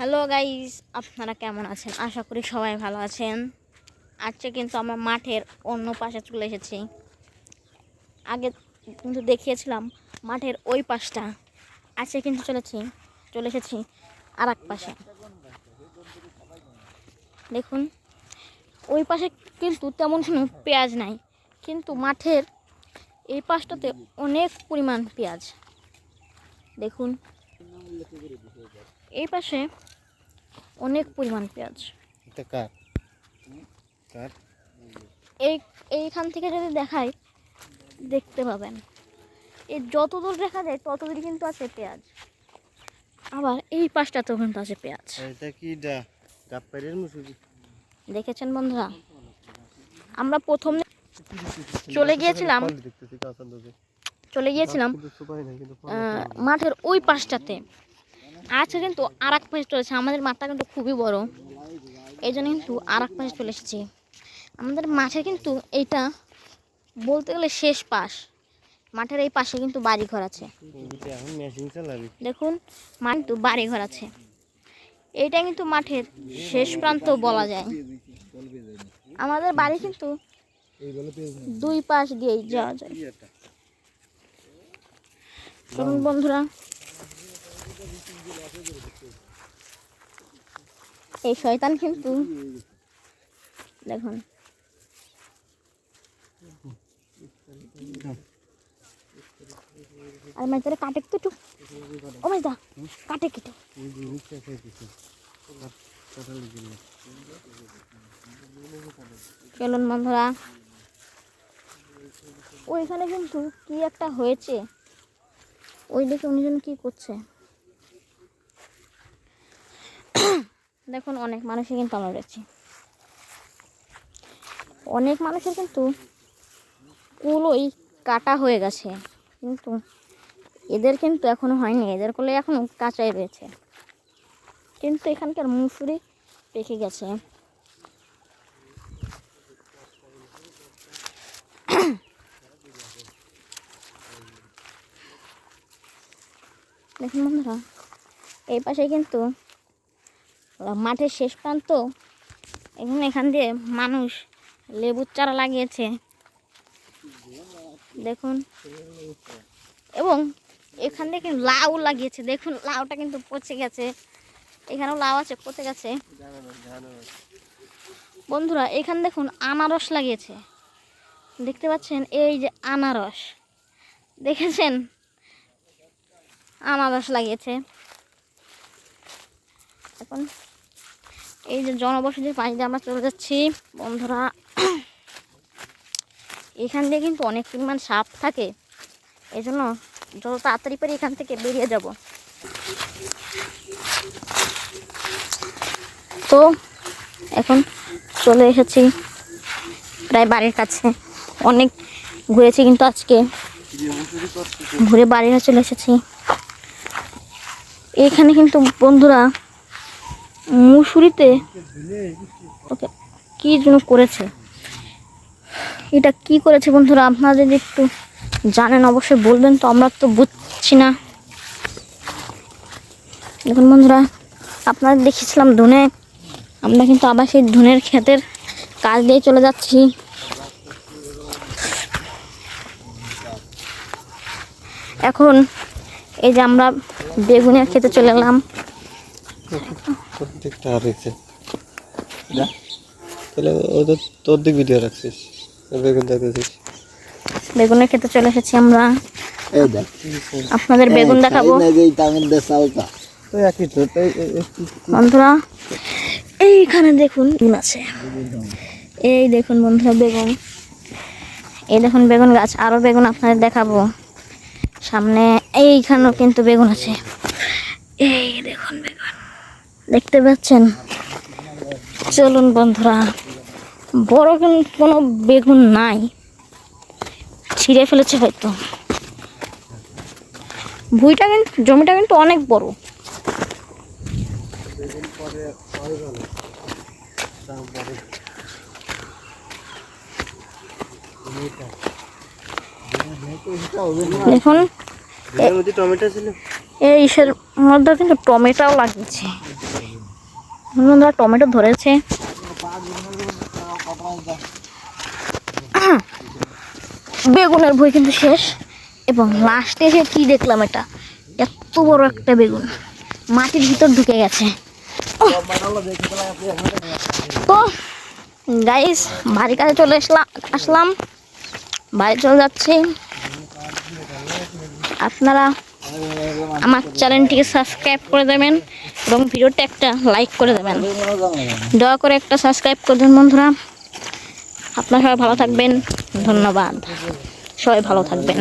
Hello guys, আপনারা কেমন আছেন? আশা করি সবাই ভালো আছেন। আজকে কিন্তু আমরা মাঠের অন্য পাশে চলে এসেছি। আগে কিন্তু দেখিয়েছিলাম মাঠের ওই পাশটা, আজকে কিন্তু চলে এসেছি আর এক পাশে। দেখুন, ওই পাশে কিন্তু তেমন কোনো পেঁয়াজ নাই, কিন্তু মাঠের এই পাশটাতে অনেক পরিমাণ পেঁয়াজ। দেখুন, এই পাশে অনেক পরিমাণ পেঁয়াজ। এইখান থেকে যদি দেখাই দেখতে পাবেন, এই যতদূর দেখা যায় ততদূর কিন্তু আছে পেঁয়াজ। আবার এই পাশটাতেও কিন্তু আছে পেঁয়াজ। দেখেছেন বন্ধুরা, আমরা প্রথম চলে গিয়েছিলাম মাঠের ওই পাশটাতে। আজকে কিন্তু আর এক পাশে চলেছে। আমাদের মাঠটা কিন্তু খুবই বড়, এই জন্য কিন্তু আর এক পাশে চলে এসেছি। আমাদের মাঠে কিন্তু এইটা বলতে গেলে শেষ পাশ। মাঠের এই পাশে কিন্তু বাড়িঘর আছে। দেখুন, মাঠে বাড়িঘর আছে। এইটা কিন্তু মাঠের শেষ প্রান্ত বলা যায়। আমাদের বাড়ি কিন্তু দুই পাশ দিয়েই যাওয়া যায়। চলুন বন্ধুরা, এই শয়তান কিন্তু দেখুন, আর মাইতারে কাটে তো ও মাইদা কাটে কেটে। চলুন বন্ধুরা, ওইখানে কিন্তু কি একটা হয়েছে, ওই দেখে উনিজন কি করছে। দেখুন, অনেক মানুষই কিন্তু আমরা রয়েছি। অনেক মানুষের কিন্তু কুলোই কাটা হয়ে গেছে, কিন্তু এদের কিন্তু এখনো হয়নি। এদের কোলে এখনো কাঁচাই রয়েছে, কিন্তু এখানকার মুসুরি পেকে গেছে। দেখুন বন্ধুরা, এই পাশে কিন্তু মাঠের শেষ প্রান্ত। এখান দিয়ে মানুষ লেবুর চারা লাগিয়েছে, দেখুন। এবং এখান থেকে কিন্তু লাউ লাগিয়েছে। দেখুন, লাউটা কিন্তু পচে গেছে। এখানেও লাউ আছে, পচে গেছে। বন্ধুরা, এখানে দেখুন আনারস লাগিয়েছে, দেখতে পাচ্ছেন? এই যে আনারস, দেখেছেন? আনারস লাগিয়েছে। এখন এই যে জনবসতির পাশ দিয়ে আমরা চলে যাচ্ছি বন্ধুরা। এখান দিয়ে কিন্তু অনেক পরিমাণ সাপ থাকে, এই জন্য যত তাড়াতাড়ি পারি এখান থেকে বেরিয়ে যাব। তো এখন চলে এসেছি প্রায় বাড়ির কাছে। অনেক ঘুরেছি, কিন্তু আজকে ঘুরে বাড়ি চলে এসেছি। এখানে কিন্তু বন্ধুরা মুসুরিতে ওকে কি যেন করেছে। এটা কি করেছে বন্ধুরা, আপনারা যদি একটু জানেন অবশ্যই বলবেন, তো আমরা তো বুঝছি না। দেখুন বন্ধুরা, আপনারা দেখেছিলাম ধনে, আমরা কিন্তু আবার সেই ধনের ক্ষেতের কাজ দিয়ে চলে যাচ্ছি। এখন এই যে আমরা বেগুনের ক্ষেতে চলে এলাম। বেগুনের ক্ষেতে চলে এসেছি আমরা, আপনাদের বেগুন দেখাবো বন্ধুরা। এইখানে দেখুন বেগুন আছে, এই দেখুন বন্ধুরা বেগুন, এই দেখুন বেগুন গাছ। আরো বেগুন আপনাদের দেখাবো সামনে। এইখানেও কিন্তু বেগুন আছে, এই দেখুন বেগুন, দেখতে পাচ্ছেন? চলুন বন্ধুরা, বড় কোনো বেগুন নাই, ছিঁড়ে ফেলেছে হয়তো। ভুঁইটা কিন্তু, জমিটা কিন্তু অনেক বড়। দেখুন, এই ইসের মধ্যে কিন্তু টমেটোও লাগিয়েছে। বন্ধুরা টমেটো ধরেছে। বেগুনের ভুঁই কিন্তু শেষ, এবং লাস্টে এসে কি দেখলাম, এটা এত বড় একটা বেগুন মাটির ভিতর ঢুকে গেছে। তো গাইস বাড়ির কাছে চলে আসলাম, বাড়ি চলে যাচ্ছি। আপনারা আমার চ্যানেলটিকে সাবস্ক্রাইব করে দেবেন এবং ভিডিওটা একটা লাইক করে দেবেন। দয়া করে একটা সাবস্ক্রাইব করে দেন বন্ধুরা। আপনারা সবাই ভালো থাকবেন, ধন্যবাদ, সবাই ভালো থাকবেন।